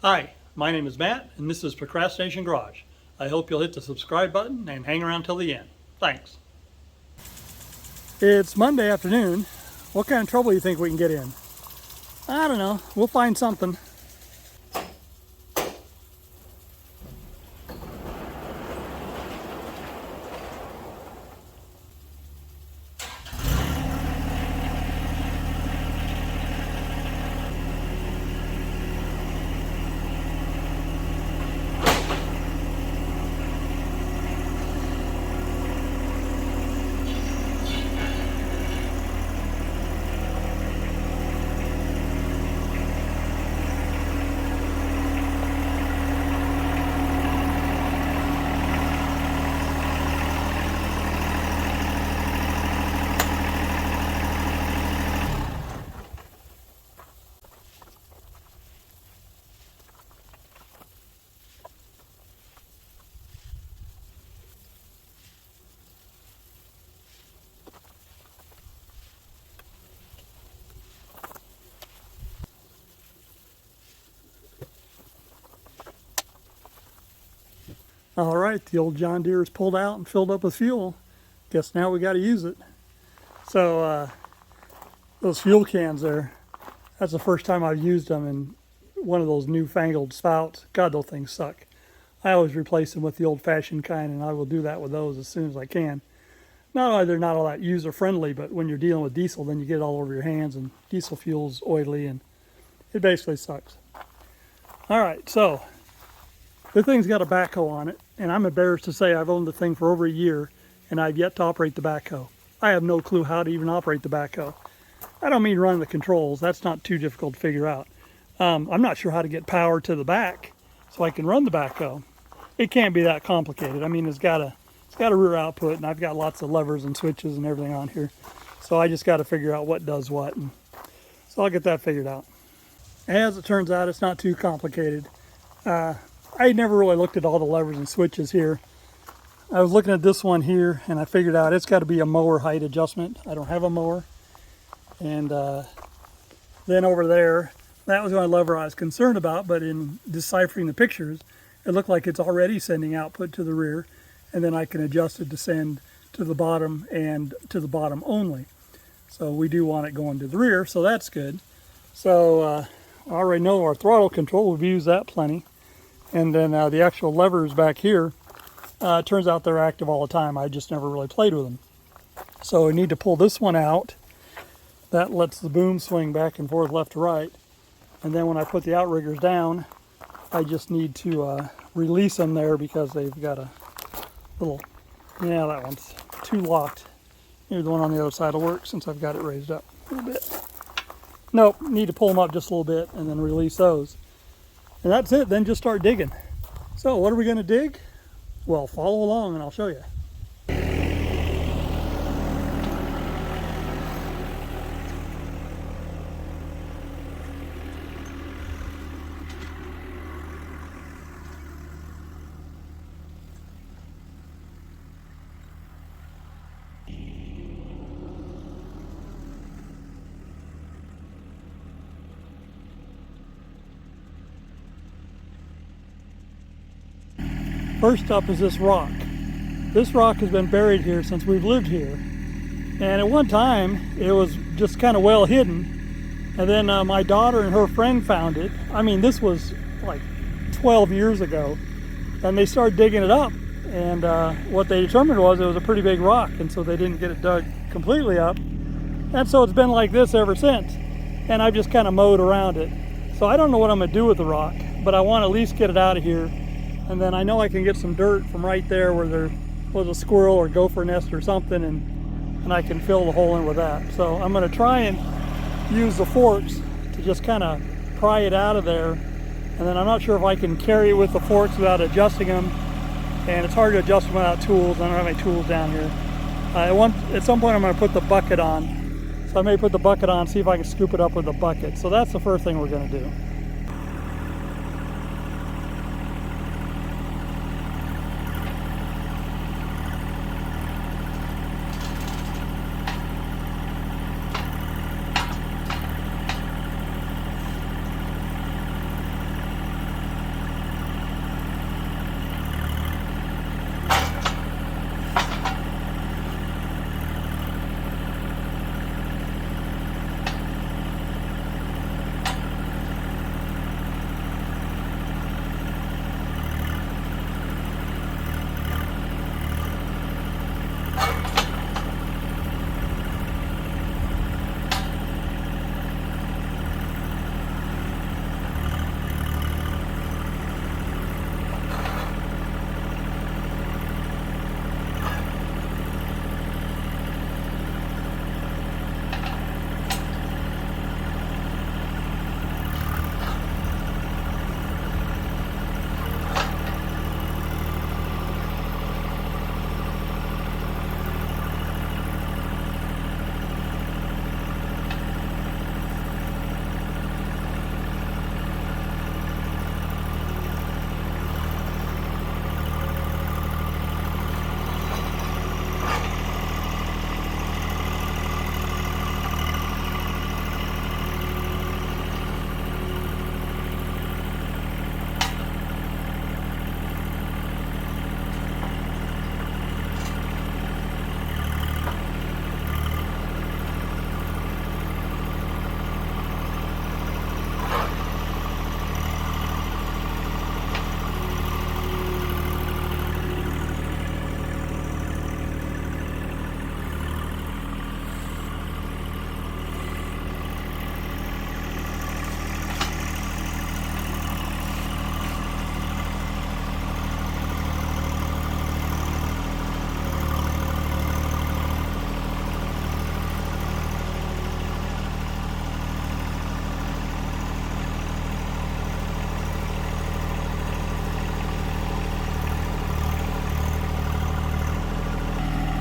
Hi, my name is Matt, and this is Procrastination Garage. I hope you'll hit the subscribe button and hang around till the end. Thanks. It's Monday afternoon. What kind of trouble do you think we can get in? I don't know. We'll find something. All right, the old John Deere is pulled out and filled up with fuel. Guess now we got to use it. So those fuel cans there, that's the first time I've used them in one of those newfangled spouts. God, those things suck. I always replace them with the old-fashioned kind, and I will do that with those as soon as I can. Not only they're not all that user-friendly, but when you're dealing with diesel, then you get it all over your hands, and diesel fuel's oily, and it basically sucks. All right, so the thing's got a backhoe on it, and I'm embarrassed to say I've owned the thing for over a year, and I've yet to operate the backhoe. I have no clue how to even operate the backhoe. I don't mean run the controls. That's not too difficult to figure out. I'm not sure how to get power to the back so I can run the backhoe. It can't be that complicated. I mean, it's got a rear output, and I've got lots of levers and switches and everything on here. So I just got to figure out what does what, and so I'll get that figured out. As it turns out, it's not too complicated. I never really looked at all the levers and switches here. I was looking at this one here, and I figured out it's got to be a mower height adjustment. I don't have a mower. And then over there, that was the only lever I was concerned about, but in deciphering the pictures, it looked like it's already sending output to the rear, and then I can adjust it to send to the bottom and to the bottom only. So we do want it going to the rear, so that's good. So I already know our throttle control, we've used that plenty. And then the actual levers back here, it turns out they're active all the time. I just never really played with them. So we need to pull this one out. That lets the boom swing back and forth left to right. And then when I put the outriggers down, I just need to release them there because they've got a little, yeah, that one's too locked. Maybe the one on the other side will work since I've got it raised up a little bit. Nope, need to pull them up just a little bit and then release those. And that's it, then just start digging. So what are we gonna dig? Well, follow along and I'll show you. First up is this rock. This rock has been buried here since we've lived here. And at one time, it was just kind of well hidden. And then my daughter and her friend found it. I mean, this was like 12 years ago. And they started digging it up. And what they determined was it was a pretty big rock. And so they didn't get it dug completely up. And so it's been like this ever since. And I've just kind of mowed around it. So I don't know what I'm gonna do with the rock, but I want to at least get it out of here. And then I know I can get some dirt from right there where there was a squirrel or gopher nest or something, and I can fill the hole in with that. So I'm going to try and use the forks to just kind of pry it out of there. And then I'm not sure if I can carry it with the forks without adjusting them. And it's hard to adjust them without tools. I don't have any tools down here. At some point I'm going to put the bucket on. So I may put the bucket on, see if I can scoop it up with the bucket. So that's the first thing we're going to do.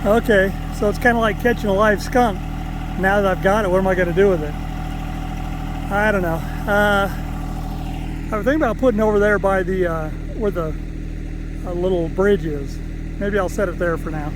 Okay, so it's kind of like catching a live skunk. Now that I've got it, what am I going to do with it? I don't know. I was thinking about putting over there by the where the little bridge is. Maybe I'll set it there for now.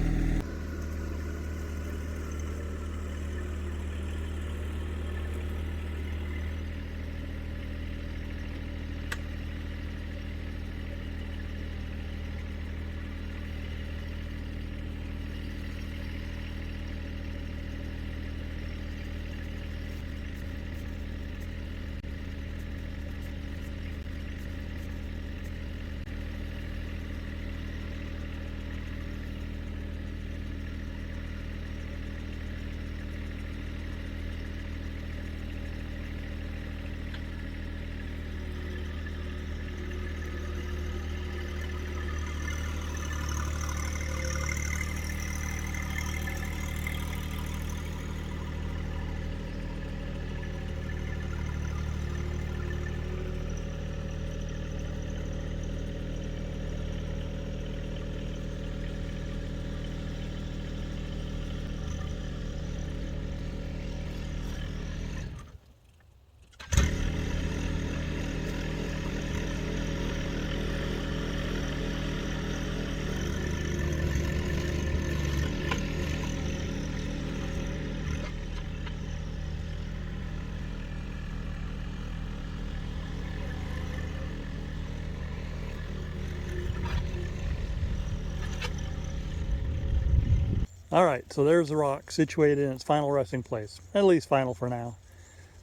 All right, so there's the rock situated in its final resting place, at least final for now.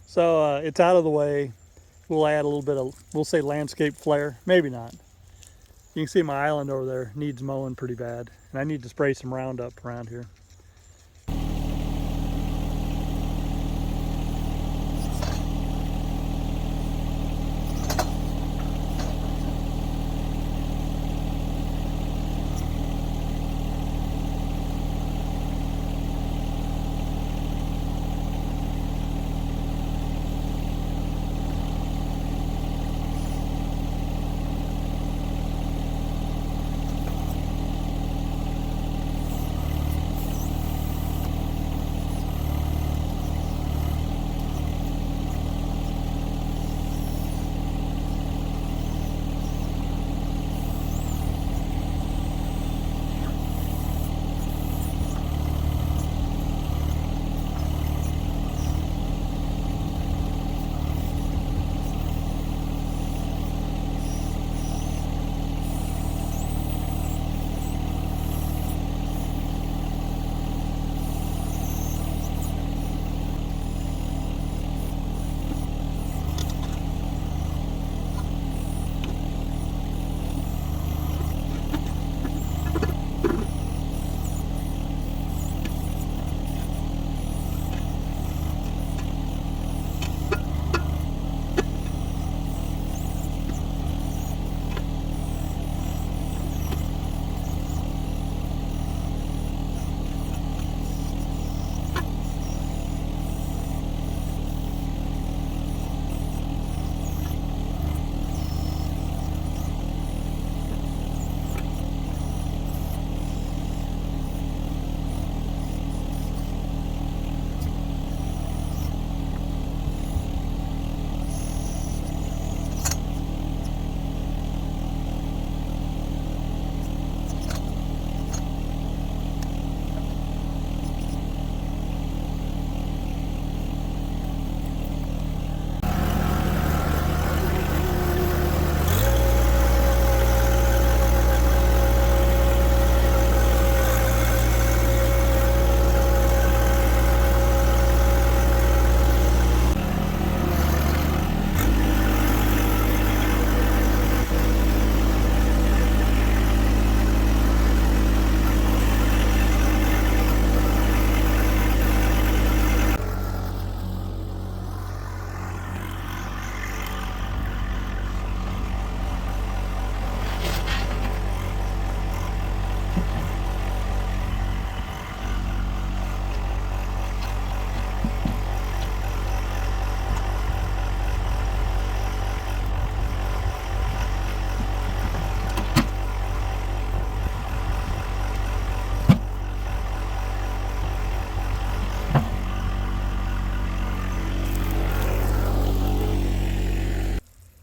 So it's out of the way. We'll add a little bit of, we'll say landscape flair, maybe not. You can see my island over there needs mowing pretty bad, and I need to spray some Roundup around here.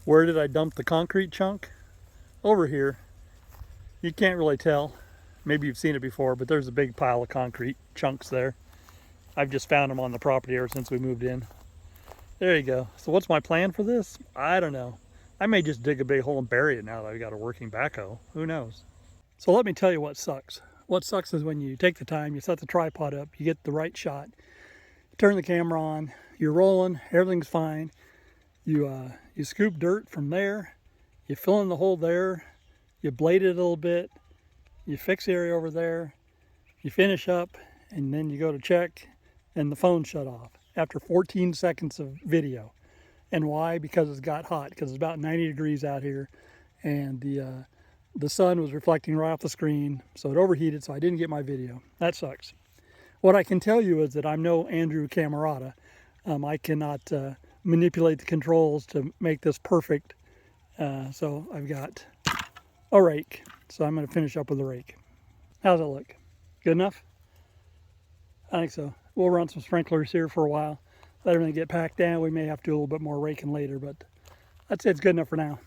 Where did I dump the concrete chunk? Over here. You can't really tell. Maybe you've seen it before, but there's a big pile of concrete chunks there. I've just found them on the property ever since we moved in. There you go. So what's my plan for this? I don't know. I may just dig a big hole and bury it now that I've got a working backhoe. Who knows? So let me tell you what sucks. What sucks is when you take the time, you set the tripod up, you get the right shot, turn the camera on, you're rolling, everything's fine. You scoop dirt from there, you fill in the hole there, you blade it a little bit, you fix the area over there, you finish up, and then you go to check, and the phone shut off after 14 seconds of video. And why? Because it's got hot, because it's about 90 degrees out here, and the sun was reflecting right off the screen, so it overheated, so I didn't get my video. That sucks. What I can tell you is that I'm no Andrew Camerata. I cannot manipulate the controls to make this perfect. So I've got a rake. So I'm going to finish up with a rake. How's it look? Good enough? I think so. We'll run some sprinklers here for a while. Let everything get packed down. We may have to do a little bit more raking later, but I'd say it's good enough for now.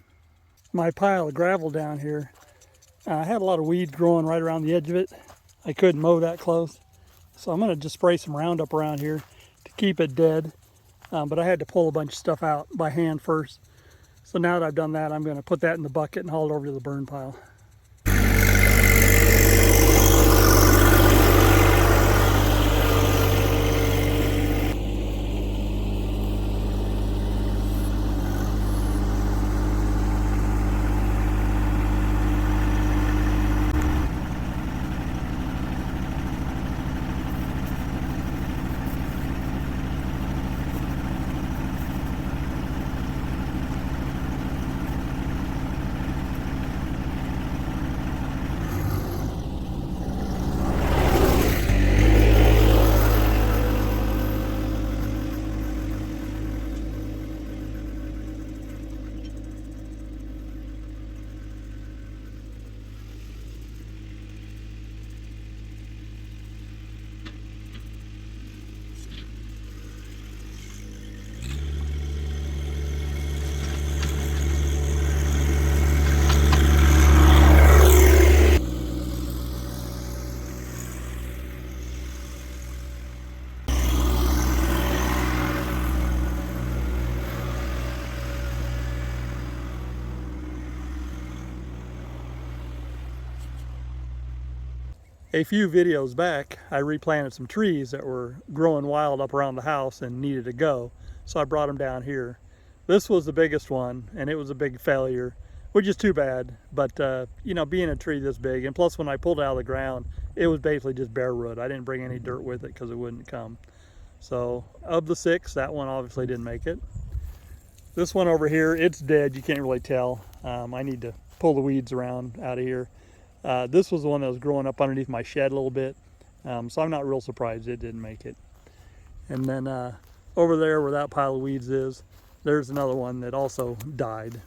My pile of gravel down here, I had a lot of weeds growing right around the edge of it. I couldn't mow that close. So I'm going to just spray some Roundup around here to keep it dead. But I had to pull a bunch of stuff out by hand first. So now that I've done that, I'm going to put that in the bucket and haul it over to the burn pile. A few videos back, I replanted some trees that were growing wild up around the house and needed to go, so I brought them down here. This was the biggest one, and it was a big failure, which is too bad, but you know, being a tree this big, and plus when I pulled it out of the ground, it was basically just bare wood. I didn't bring any dirt with it because it wouldn't come. So of the 6, that one obviously didn't make it. This one over here, it's dead, you can't really tell. I need to pull the weeds around out of here. This was the one that was growing up underneath my shed a little bit, so I'm not real surprised it didn't make it. And then over there where that pile of weeds is, there's another one that also died.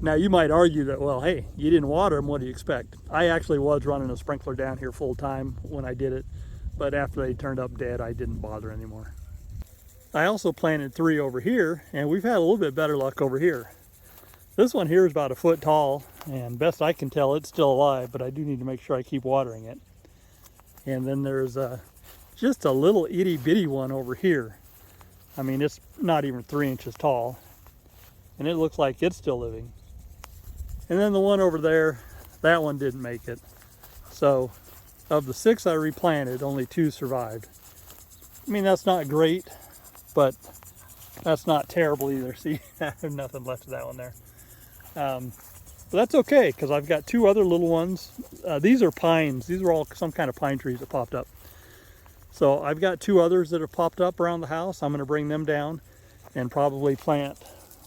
Now you might argue that, well, hey, you didn't water them, what do you expect? I actually was running a sprinkler down here full time when I did it, but after they turned up dead, I didn't bother anymore. I also planted 3 over here, and we've had a little bit better luck over here. This one here is about 1 foot tall, and best I can tell, it's still alive, but I do need to make sure I keep watering it. And then there's just a little itty bitty one over here. I mean, it's not even 3 inches tall, and it looks like it's still living. And then the one over there, that one didn't make it. So of the 6 I replanted, only 2 survived. I mean, that's not great, but that's not terrible either. See, there's nothing left of that one there. But that's okay, because I've got 2 other little ones. These are pines. These are all some kind of pine trees that popped up. So I've got 2 others that have popped up around the house. I'm going to bring them down and probably plant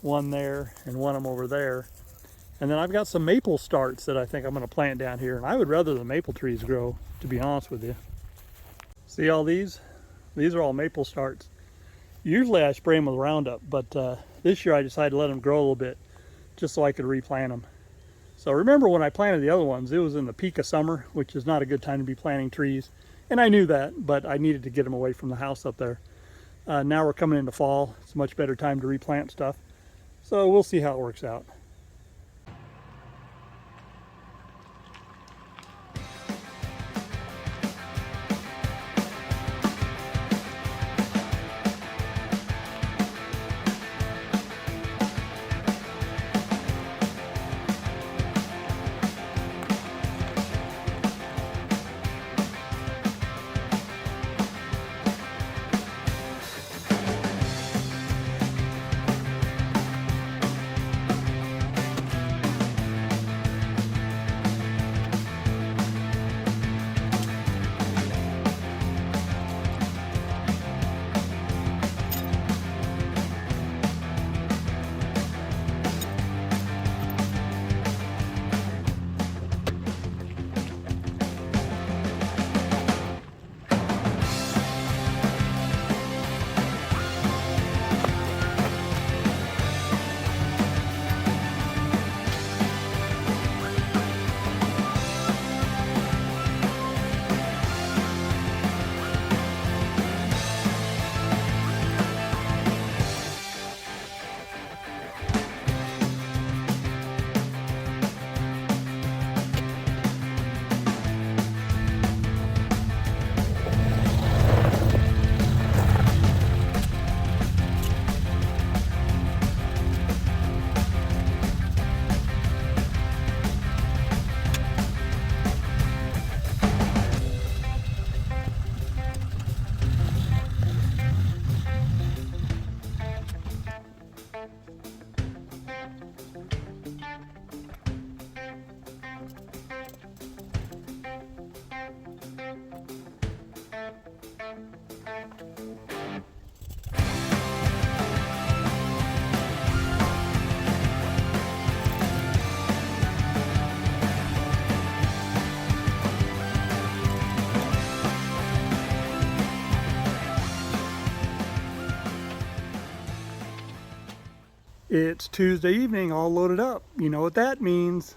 one there and one of them over there. And then I've got some maple starts that I think I'm going to plant down here. And I would rather the maple trees grow, to be honest with you. See all these? These are all maple starts. Usually I spray them with Roundup, but this year I decided to let them grow a little bit just so I could replant them. So remember when I planted the other ones, it was in the peak of summer, which is not a good time to be planting trees. And I knew that, but I needed to get them away from the house up there. Now we're coming into fall. It's a much better time to replant stuff. So we'll see how it works out. It's Tuesday evening, all loaded up. You know what that means.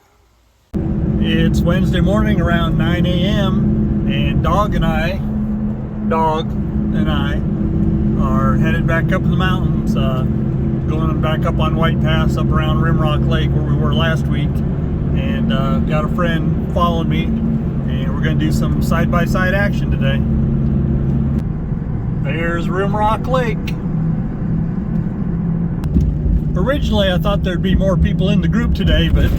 It's Wednesday morning around 9 a.m. and Dog and I are headed back up the mountains, going back up on White Pass, up around Rimrock Lake where we were last week. And got a friend following me, and we're going to do some side-by-side action today. There's Rimrock Lake. Originally, I thought there'd be more people in the group today, but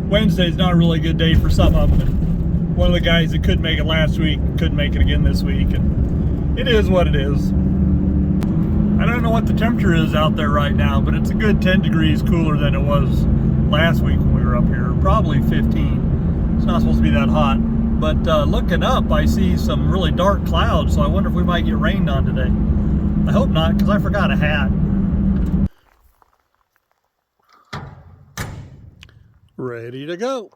Wednesday's not a really good day for some of them. And one of the guys that couldn't make it last week couldn't make it again this week, and it is what it is. I don't know what the temperature is out there right now, but it's a good 10 degrees cooler than it was last week when we were up here. Probably 15. It's not supposed to be that hot. But looking up, I see some really dark clouds, so I wonder if we might get rained on today. I hope not, because I forgot a hat. Ready to go.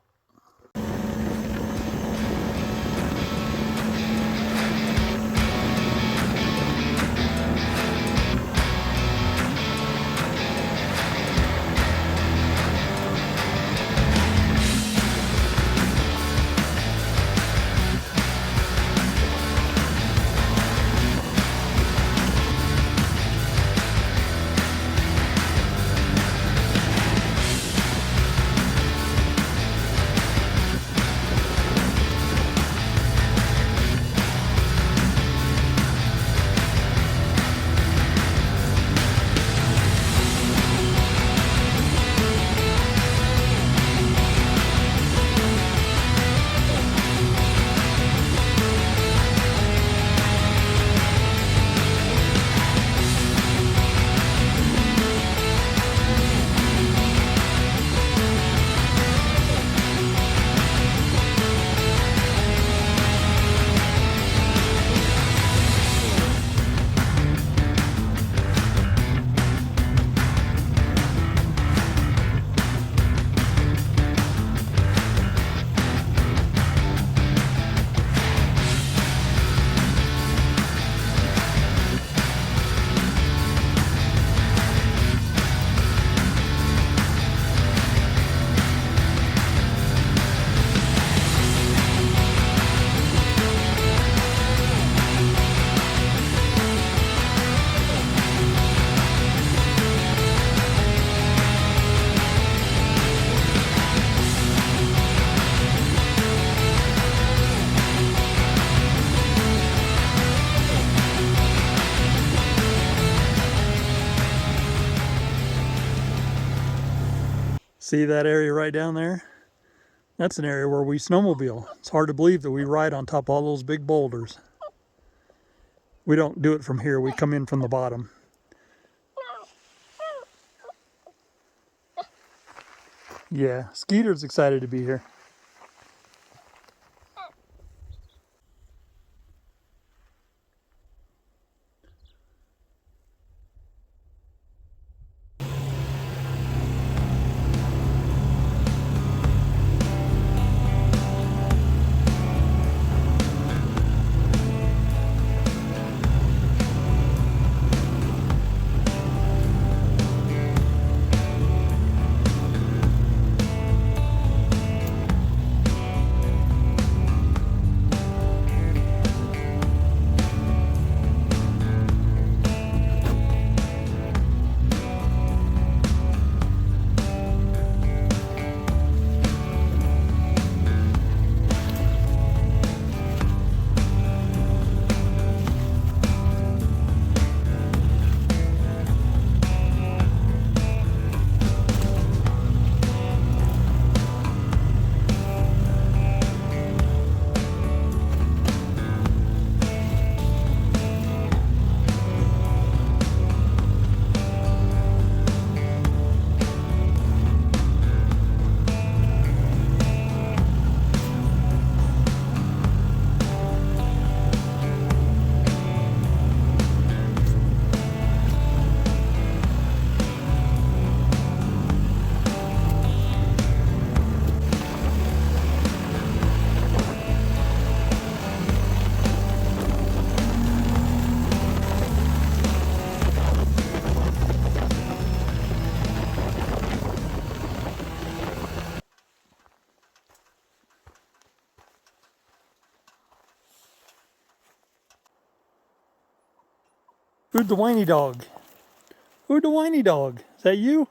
See that area right down there? That's an area where we snowmobile. It's hard to believe that we ride on top of all those big boulders. We don't do it from here. We come in from the bottom. Yeah, Skeeter's excited to be here. Who's the whiny dog? Who's the whiny dog? Is that you?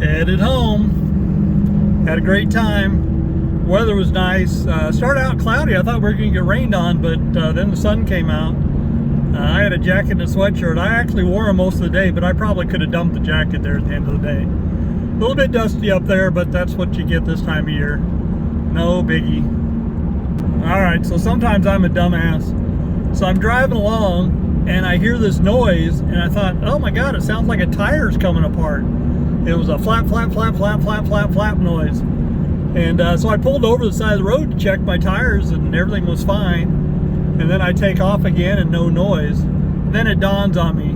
Headed home. Had a great time. Weather was nice. Started out cloudy. I thought we were going to get rained on, but then the sun came out. I had a jacket and a sweatshirt. I actually wore them most of the day, but I probably could have dumped the jacket there at the end of the day. A little bit dusty up there, but that's what you get this time of year. No biggie. Alright, so sometimes I'm a dumbass. So I'm driving along, and I hear this noise, and I thought, oh my god, it sounds like a tire's coming apart. It was a flap, flap, flap, flap, flap, flap, flap noise. And so I pulled over the side of the road to check my tires, and everything was fine. And then I take off again and no noise. Then it dawns on me,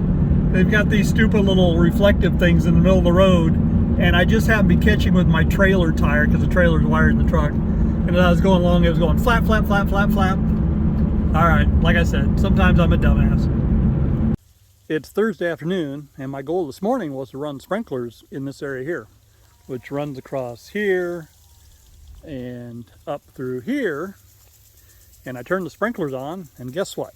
they've got these stupid little reflective things in the middle of the road, and I just happened to be catching with my trailer tire, because the trailer's wired in the truck. And as I was going along, it was going flap, flap, flap, flap, flap. Alright, like I said, sometimes I'm a dumbass. It's Thursday afternoon, and my goal this morning was to run sprinklers in this area here, which runs across here and up through here. And I turned the sprinklers on, and guess what?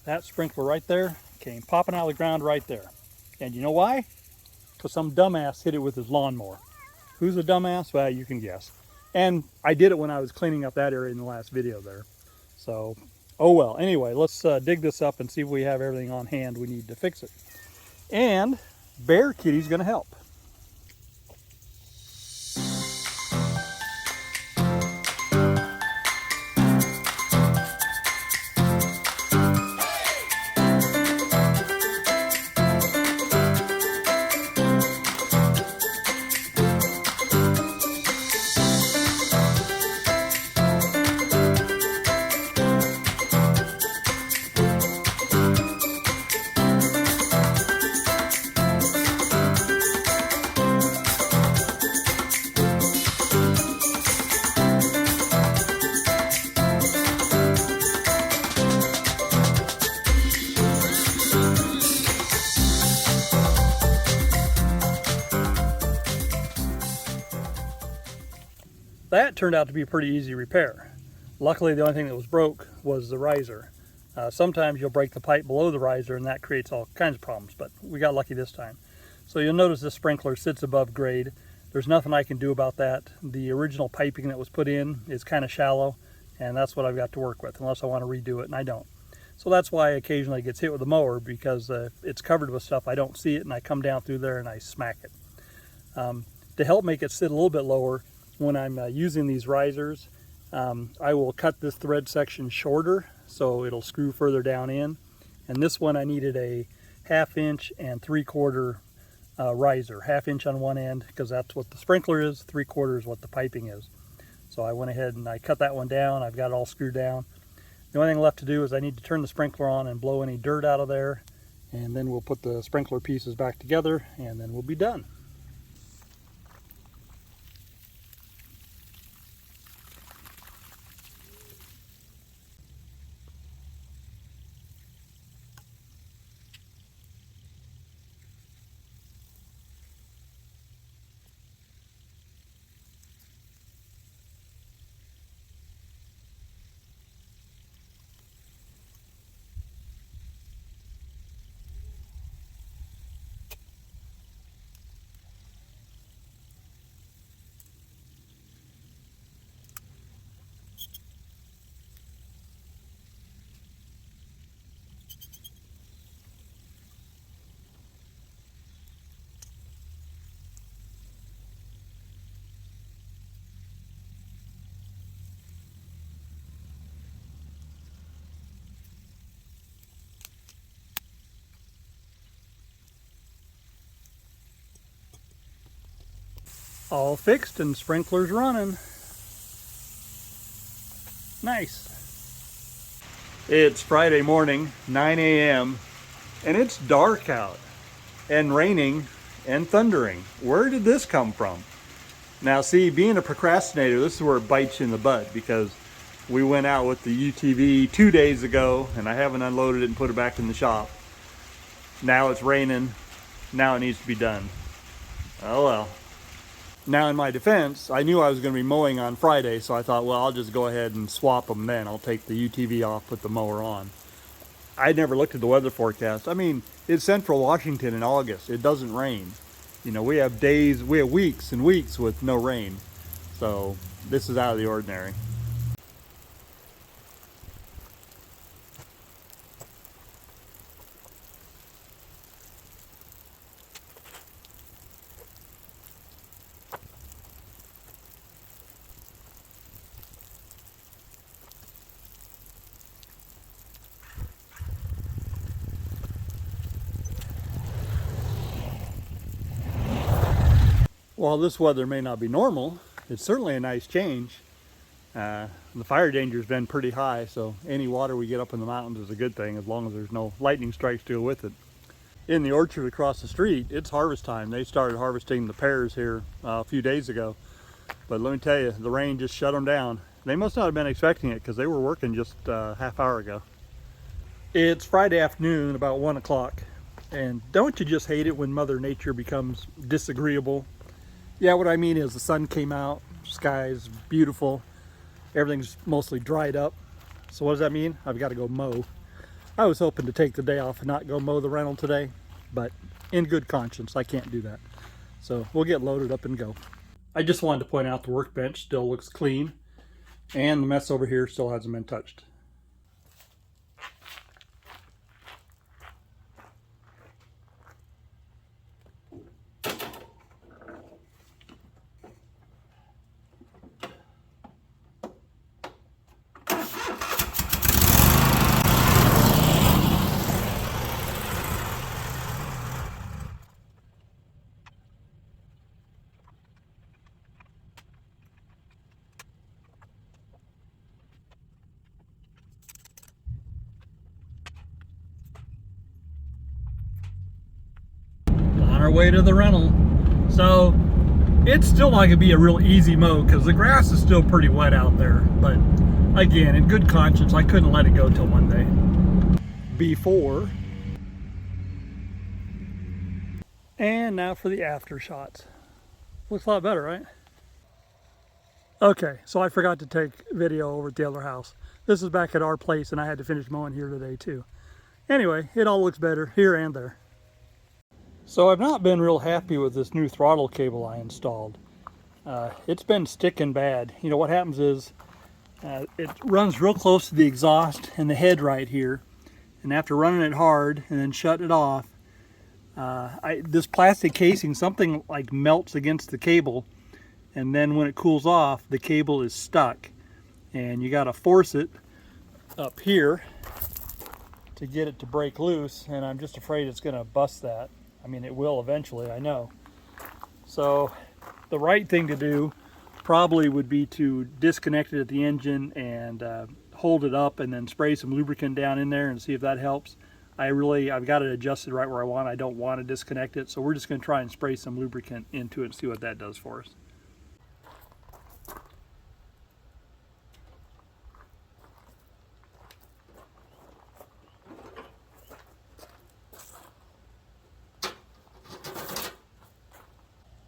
That sprinkler right there came popping out of the ground right there. And you know why? Because some dumbass hit it with his lawnmower. Who's a dumbass? Well, you can guess. And I did it when I was cleaning up that area in the last video there. So, oh well. Anyway, let's dig this up and see if we have everything on hand we need to fix it. And Bear Kitty's going to help. that turned out to be a pretty easy repair. Luckily, the only thing that was broke was the riser. Sometimes you'll break the pipe below the riser and that creates all kinds of problems, but we got lucky this time. So you'll notice this sprinkler sits above grade. There's nothing I can do about that. The original piping that was put in is kind of shallow, and that's what I've got to work with, unless I want to redo it, and I don't. So that's why occasionally it gets hit with a mower, because it's covered with stuff. I don't see it, and I come down through there and I smack it. To help make it sit a little bit lower, when I'm using these risers, I will cut this thread section shorter so it'll screw further down in. And this one I needed a 1/2 inch and 3/4 riser, 1/2 inch on one end because that's what the sprinkler is, 3/4 is what the piping is. So I went ahead and I cut that one down. I've got it all screwed down. The only thing left to do is I need to turn the sprinkler on and blow any dirt out of there, and then we'll put the sprinkler pieces back together and then we'll be done. All fixed and sprinklers running. Nice. It's Friday morning, 9 a.m. and it's dark out and raining and thundering. Where did this come from? Now see, being a procrastinator, this is where it bites you in the butt, because we went out with the UTV 2 days ago and I haven't unloaded it and put it back in the shop. Now it's raining. Now it needs to be done. Oh well. Now in my defense, I knew I was going to be mowing on Friday, so I thought, well, I'll just go ahead and swap them then. I'll take the UTV off, put the mower on. I never looked at the weather forecast. I mean, it's central Washington in August. It doesn't rain. You know, we have weeks and weeks with no rain. So this is out of the ordinary. While this weather may not be normal, it's certainly a nice change. The fire danger's been pretty high, so any water we get up in the mountains is a good thing, as long as there's no lightning strikes to go with it. In the orchard across the street, it's harvest time. They started harvesting the pears here a few days ago, but let me tell you, the rain just shut them down. They must not have been expecting it, because they were working just a half hour ago. It's Friday afternoon, about 1 o'clock, and don't you just hate it when Mother Nature becomes disagreeable? Yeah, what I mean is the sun came out, sky's beautiful, everything's mostly dried up. So what does that mean? I've got to go mow. I was hoping to take the day off and not go mow the rental today, but in good conscience, I can't do that. So we'll get loaded up and go. I just wanted to point out the workbench still looks clean, and the mess over here still hasn't been touched. On our way to the rental. So it's still not gonna be a real easy mow because the grass is still pretty wet out there, but again, in good conscience, I couldn't let it go till Monday. Before and now for the after shots. Looks a lot better, right? Okay, so I forgot to take video over at the other house. This is back at our place, and I had to finish mowing here today too. Anyway, it all looks better here and there. So I've not been real happy with this new throttle cable I installed. It's been sticking bad. You know what happens is it runs real close to the exhaust and the head right here, and after running it hard and then shutting it off, this plastic casing, something like melts against the cable, and then when it cools off, the cable is stuck, and you got to force it up here to get it to break loose, and I'm just afraid it's going to bust that. I mean, it will eventually, I know. So the right thing to do probably would be to disconnect it at the engine and hold it up and then spray some lubricant down in there and see if that helps. I've got it adjusted right where I want. I don't want to disconnect it, so we're just going to try and spray some lubricant into it and see what that does for us.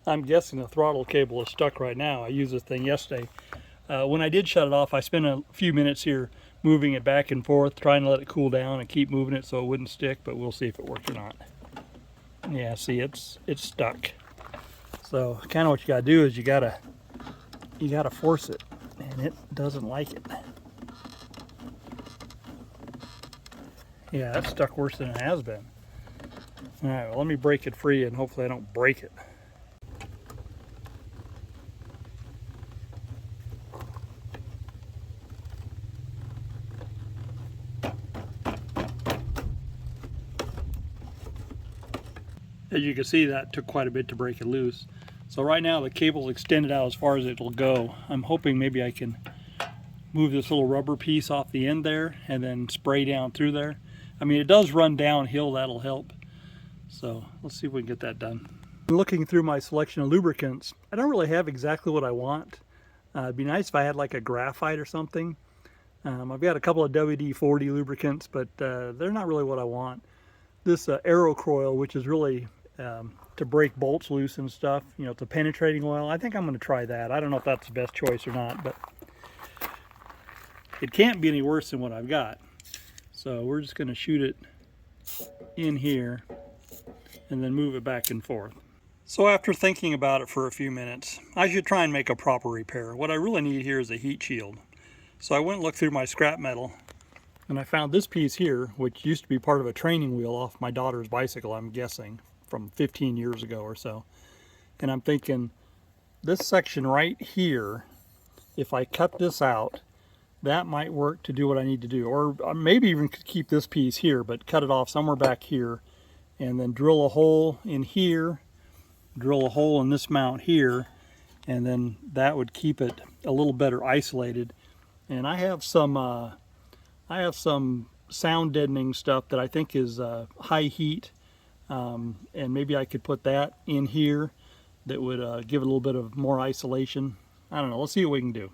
I'm guessing the throttle cable is stuck right now. I used this thing yesterday. When I did shut it off, I spent a few minutes here moving it back and forth, trying to let it cool down and keep moving it so it wouldn't stick, but we'll see if it works or not. Yeah, see, it's stuck. So kind of what you gotta do is you gotta force it, and it doesn't like it. Yeah, that's stuck worse than it has been. All right, well, let me break it free and hopefully I don't break it. As you can see, that took quite a bit to break it loose. So right now the cable's extended out as far as it'll go. I'm hoping maybe I can move this little rubber piece off the end there and then spray down through there. I mean, it does run downhill, that'll help. So let's see if we can get that done. Looking through my selection of lubricants, I don't really have exactly what I want. It'd be nice if I had like a graphite or something. I've got a couple of WD-40 lubricants, but they're not really what I want. This Aerocoil, which is really to break bolts loose and stuff, you know, it's a penetrating oil. I think I'm going to try that. I don't know if that's the best choice or not, but it can't be any worse than what I've got. So we're just going to shoot it in here and then move it back and forth. So after thinking about it for a few minutes, I should try and make a proper repair. What I really need here is a heat shield. So I went and looked through my scrap metal, and I found this piece here, which used to be part of a training wheel off my daughter's bicycle, I'm guessing, from 15 years ago or so. And I'm thinking, this section right here, if I cut this out, that might work to do what I need to do. Or maybe even could keep this piece here, but cut it off somewhere back here, and then drill a hole in here, drill a hole in this mount here, and then that would keep it a little better isolated. And I have some sound deadening stuff that I think is high heat, and maybe I could put that in here that would give it a little bit of more isolation. I don't know, let's see what we can do.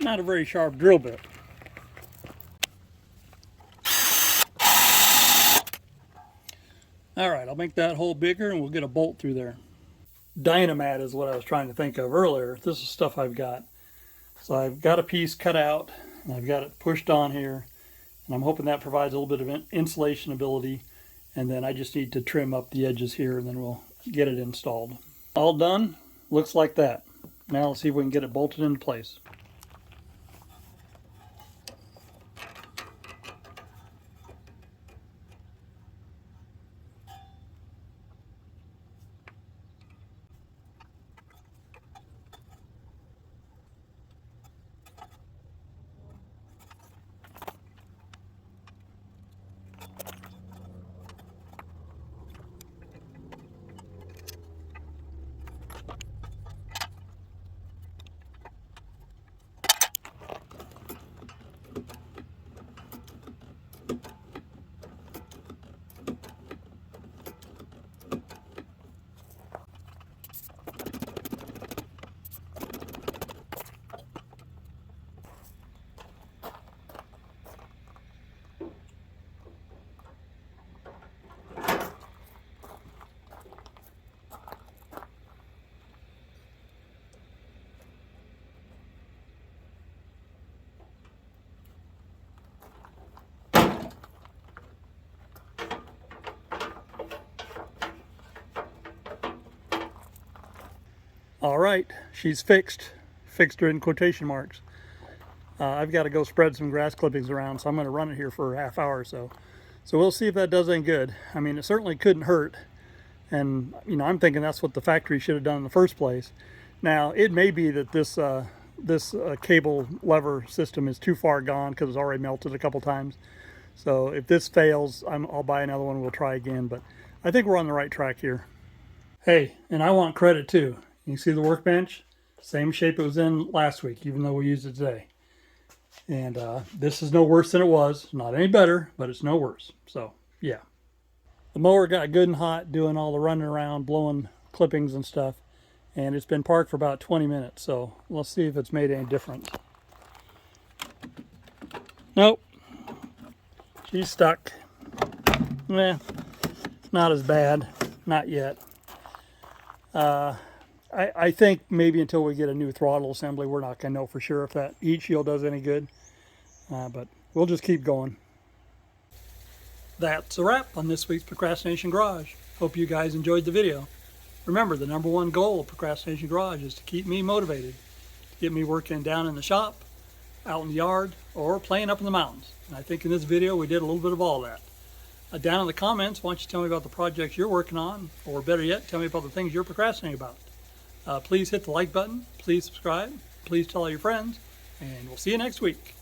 Not a very sharp drill bit. All right, I'll make that hole bigger and we'll get a bolt through there. Dynamat is what I was trying to think of earlier. This is stuff I've got. So I've got a piece cut out, and I've got it pushed on here, and I'm hoping that provides a little bit of insulation ability, and then I just need to trim up the edges here, and then we'll get it installed. All done. Looks like that. Now let's see if we can get it bolted into place. All right, she's fixed. Fixed her in quotation marks. I've got to go spread some grass clippings around, so I'm going to run it here for a half hour or so. So we'll see if that does any good. I mean, it certainly couldn't hurt. And, you know, I'm thinking that's what the factory should have done in the first place. Now, it may be that this cable lever system is too far gone because it's already melted a couple times. So if this fails, I'll buy another one and we'll try again. But I think we're on the right track here. Hey, and I want credit too. You see the workbench? Same shape it was in last week, even though we used it today. And this is no worse than it was. Not any better, but it's no worse. So, yeah. The mower got good and hot doing all the running around, blowing clippings and stuff. And it's been parked for about 20 minutes. So, let's see if it's made any difference. Nope. She's stuck. Nah, not as bad. Not yet. I think maybe until we get a new throttle assembly, we're not going to know for sure if that heat shield does any good. But we'll just keep going. That's a wrap on this week's Procrastination Garage. Hope you guys enjoyed the video. Remember, the #1 goal of Procrastination Garage is to keep me motivated, to get me working down in the shop, out in the yard, or playing up in the mountains. And I think in this video we did a little bit of all that. Down in the comments, why don't you tell me about the projects you're working on, or better yet, tell me about the things you're procrastinating about. Please hit the like button, please subscribe, please tell all your friends, and we'll see you next week.